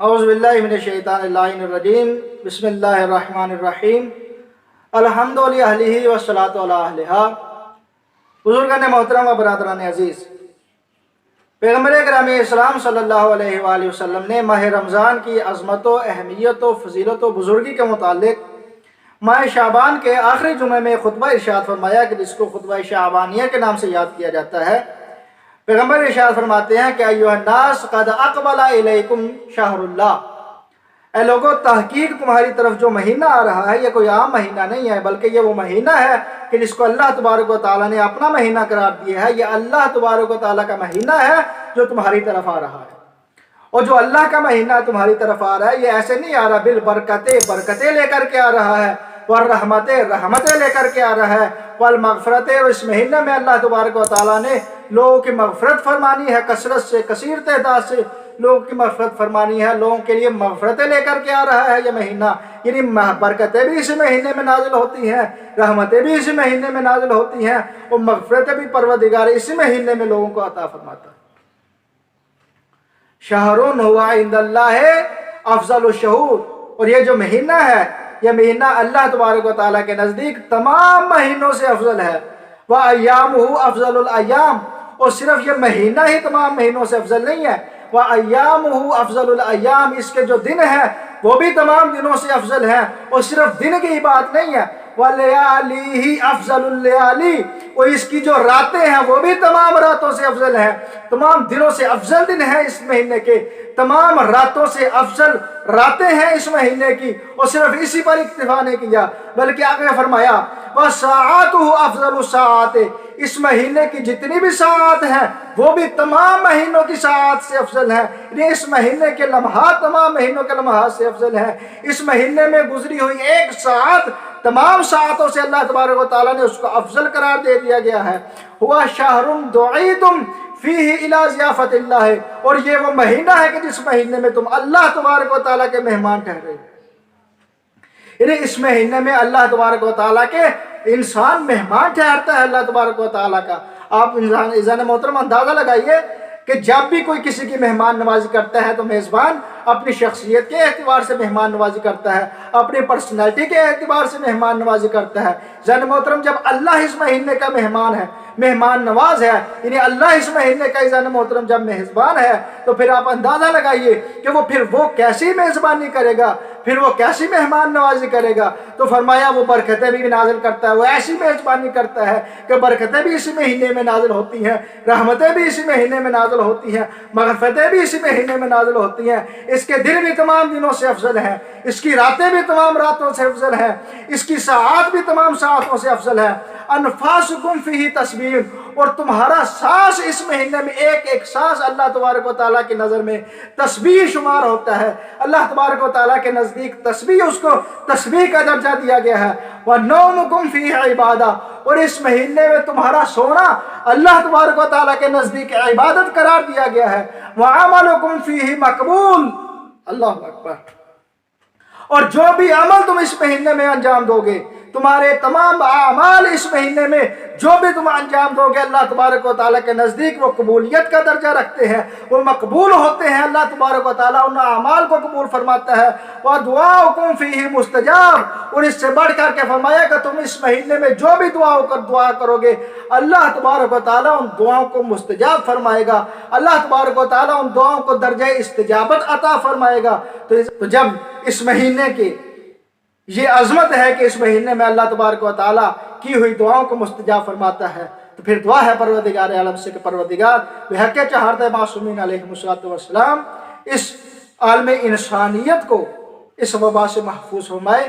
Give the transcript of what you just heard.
اعوذ باللہ من الشیطان الرجیم بسم اللہ الرحمن الرحیم الحمد للہ والصلاۃ علی اہلہا۔ بزرگان محترم و برادران عزیز، پیغمبر اکرم اسلام صلی اللہ علیہ وآلہ وسلم نے ماہ رمضان کی عظمت و اہمیت و فضیلت و بزرگی کے متعلق ماہ شعبان کے آخری جمعے میں خطبہ ارشاد فرمایا کہ جس کو خطبہ شعبانیہ کے نام سے یاد کیا جاتا ہے۔ پیغمبر ارشاد فرماتے ہیں کہ ایھا الناس قد اقبل الیکم شہر اللہ، اے لوگوں تحقیق تمہاری طرف جو مہینہ آ رہا ہے یہ کوئی عام مہینہ نہیں ہے، بلکہ یہ وہ مہینہ ہے کہ جس کو اللہ تبارک و تعالیٰ نے اپنا مہینہ قرار دیا ہے۔ یہ اللہ تبارک و تعالیٰ کا مہینہ ہے جو تمہاری طرف آ رہا ہے، اور جو اللہ کا مہینہ تمہاری طرف آ رہا ہے یہ ایسے نہیں آ رہا بالبرکتیں برکتیں لے کر کے آ رہا ہے، والرحمتیں رحمتیں لے کر کے آ رہا ہے، والمغفرتیں، اور اس مہینے میں اللہ تبارک و تعالیٰ نے لوگوں کی مغفرت فرمانی ہے، کثرت سے کثیر تعداد سے لوگوں کی مغفرت فرمانی ہے، لوگوں کے لیے مغفرتیں لے کر کے آ رہا ہے یہ مہینہ۔ یعنی برکتیں بھی اسی مہینے میں نازل ہوتی ہیں، رحمتیں بھی اسی مہینے میں نازل ہوتی ہیں، اور مغفرتیں بھی پروردگار اسی مہینے میں لوگوں کو عطا فرماتا ہے۔ شہرٌ ہوا عند اللہ افضل الشہور، اور یہ جو مہینہ ہے یہ مہینہ اللہ تبارک و تعالیٰ کے نزدیک تمام مہینوں سے افضل ہے۔ وَأَيَّامُهُ أَفْضَلُ الْأَيَّامِ، اور صرف یہ مہینہ ہی تمام مہینوں سے افضل نہیں ہے، وَأَيَّامُهُ أَفْضَلُ الْأَيَّامِ، اس کے جو دن ہیں وہ بھی تمام دنوں سے افضل ہیں، اور صرف دن کی ہی بات نہیں ہے، وَلَيَالِهِ أَفْضَلُ اللَّيَالِي، اور اس کی جو راتیں ہیں وہ بھی تمام راتوں سے افضل ہیں، تمام دنوں سے افضل دن ہیں اس مہینے کے، تمام راتوں سے افضل راتیں ہیں اس مہینے کی۔ اور صرف اسی پر اکتفا نہیں کیا بلکہ آگے فرمایا وَسَاعَاتُهُ أَفْضَلُ السَّاعَاتِ، اس مہینے کی جتنی بھی ساعات ہیں وہ بھی تمام مہینوں کی ساعات سے افضل ہیں، یعنی اس مہینے کے لمحات تمام مہینوں کے لمحات سے افضل ہیں۔ اس مہینے میں گزری ہوئی ایک ساعت تمام ساعتوں سے اللہ تبارک و تعالیٰ نے اس کو افضل قرار دے دیا گیا ہے۔ ہوا شہر دعیتم فیہ الی ضیافت اللہ، اور یہ وہ مہینہ ہے کہ جس مہینے میں تم اللہ تبارک و تعالیٰ کے مہمان ٹھہرے، یعنی اس مہینے میں اللہ تبارک و تعالیٰ کے انسان مہمان ٹھہرتا ہے اللہ تبارک و تعالیٰ کا۔ آپ انسان محترم اندازہ لگائیے کہ جب بھی کوئی کسی کی مہمان نوازی کرتا ہے تو میزبان اپنی شخصیت کے اعتبار سے مہمان نوازی کرتا ہے، اپنی پرسنالٹی کے اعتبار سے مہمان نوازی کرتا ہے۔ انسان محترم جب اللہ اس مہینے کا مہمان ہے، مہمان نواز ہے، یعنی اللہ اس مہینے کا انسان محترم جب میزبان ہے، تو پھر آپ اندازہ لگائیے کہ وہ کیسی میزبانی کرے گا، پھر وہ کیسی مہمان نوازی کرے گا۔ تو فرمایا وہ برکتیں بھی نازل کرتا ہے، وہ ایسی میزبانی کرتا ہے کہ برکتیں بھی اسی مہینے میں نازل ہوتی ہیں، رحمتیں بھی اسی مہینے میں نازل ہوتی ہیں، مغفرتیں بھی اسی مہینے میں نازل ہوتی ہیں۔ اس کے دن بھی تمام دنوں سے افضل ہیں، اس کی راتیں بھی تمام راتوں سے افضل ہیں، اس کی ساعات بھی تمام ساعتوں سے افضل ہیں۔ انفاسکم فیہ تسبیح، اور تمہارا سانس اس مہینے میں ایک ایک سانس اللہ تبارک و تعالیٰ کی نظر میں تسبیح شمار ہوتا ہے۔ اللہ تبارک و تعالیٰ کے نزدیک تسبیح، اس کو تسبیح کا درجہ دیا گیا ہے۔ وَنَوْمُكُمْ فِيهِ عِبَادَةٌ، اور اس مہینے میں تمہارا سونا اللہ تبارک و تعالیٰ کے نزدیک عبادت قرار دیا گیا ہے۔ وَعَمَلُكُمْ فِيهِ مَقْبُولٌ، اللہ اکبر، اور جو بھی عمل تم اس مہینے میں انجام دو گے، تمہارے تمام اعمال اس مہینے میں جو بھی تم انجام دو گے اللہ تبارک و تعالیٰ کے نزدیک وہ قبولیت کا درجہ رکھتے ہیں، وہ مقبول ہوتے ہیں۔ اللہ تبارک و تعالیٰ ان اعمال کو قبول فرماتا ہے۔ وَدُعَاؤُكُمْ فِيهِ مُسْتَجَابٌ، اور اس سے بڑھ کر کے فرمایا کہ تم اس مہینے میں جو بھی دعا کرو گے اللہ تبارک و تعالیٰ ان دعاؤں کو مستجاب فرمائے گا، اللہ تبارک و تعالیٰ ان دعاؤں کو درجہ استجابت عطا فرمائے گا۔ تو جب اس مہینے کی یہ عظمت ہے کہ اس مہینے میں اللہ تبارک و تعالیٰ کی ہوئی دعاؤں کو مستجاب فرماتا ہے، تو پھر دعا ہے پروردگار عالم سے کہ پروردگار بحق چہارتہ معصومین علیہم السلام اس عالم انسانیت کو اس وبا سے محفوظ فرمائے۔